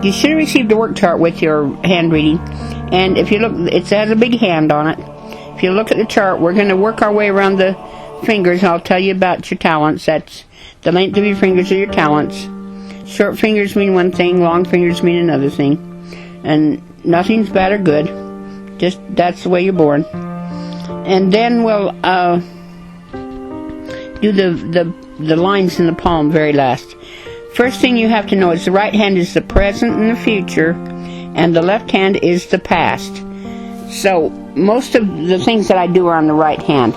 You should have received a work chart with your hand reading. And if you look, it has a big hand on it. If you look at the chart, we're going to work our way around the fingers. I'll tell you about your talents. That's the length of your fingers are your talents. Short fingers mean one thing, long fingers mean another thing. And nothing's bad or good. Just that's the way you're born. And then we'll do the lines in the palm very last. First thing you have to know is the right hand is the present and the future, and the left hand is the past. So most of the things that I do are on the right hand.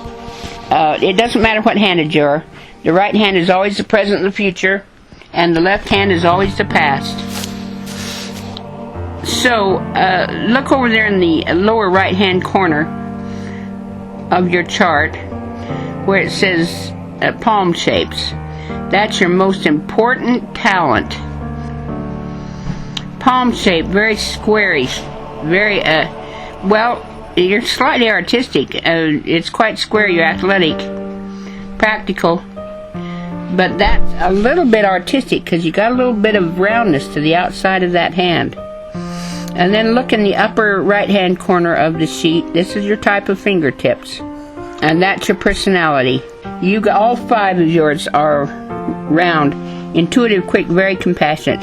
It doesn't matter what handed you are. The right hand is always the present and the future, and the left hand is always the past. So look over there in the lower right hand corner of your chart where it says palm shapes. That's your most important talent. Palm shape, very squarish, very, well, you're slightly artistic. It's quite square, you're athletic, practical, but that's a little bit artistic because you got a little bit of roundness to the outside of that hand. And then look in the upper right hand corner of the sheet. This is your type of fingertips, and that's your personality. All 5 of yours are round, intuitive, quick, very compassionate.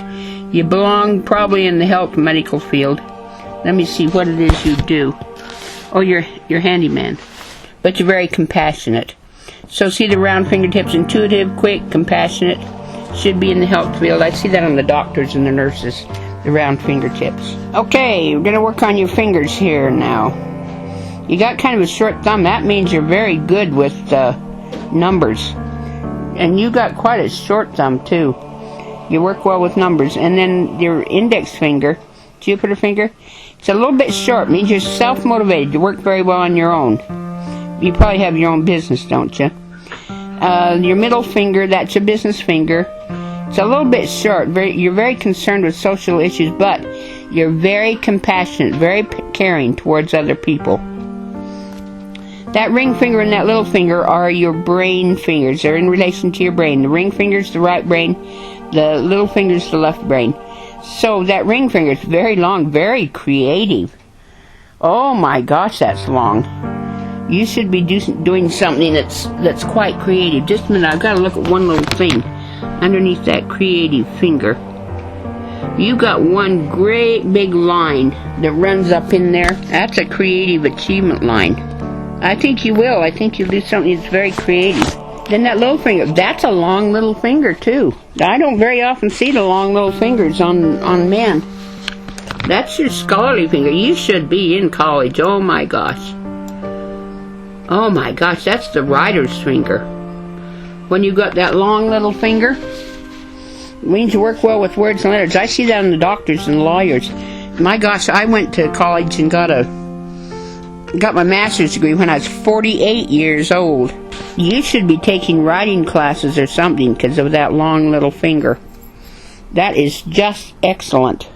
You belong probably in the health medical field. Let me see what it is you do. Oh, you're handyman, but you're very compassionate. So see the round fingertips, intuitive, quick, compassionate, should be in the health field. I see that on the doctors and the nurses, the round fingertips. Okay, we're going to work on your fingers here now. You got kind of a short thumb. That means you're very good with numbers. And you got quite a short thumb too. You work well with numbers. And then your index finger, Jupiter finger, it's a little bit short. It means you're self-motivated. You work very well on your own. You probably have your own business, don't you? Your middle finger, that's your business finger. It's a little bit short. You're very concerned with social issues, but you're very compassionate, very caring towards other people. That ring finger and that little finger are your brain fingers. They're in relation to your brain. The ring finger's the right brain. The little finger's the left brain. So that ring finger is very long, very creative. Oh my gosh, that's long. You should be doing something that's quite creative. Just a minute, I've got to look at one little thing underneath that creative finger. You got one great big line that runs up in there. That's a creative achievement line. I think you will. I think you'll do something that's very creative. Then that little finger, that's a long little finger too. I don't very often see the long little fingers on men. That's your scholarly finger. You should be in college. Oh my gosh. Oh my gosh, that's the writer's finger. When you got that long little finger, it means you work well with words and letters. I see that in the doctors and lawyers. My gosh, I went to college and got my master's degree when I was 48 years old. You should be taking writing classes or something because of that long little finger. That is just excellent.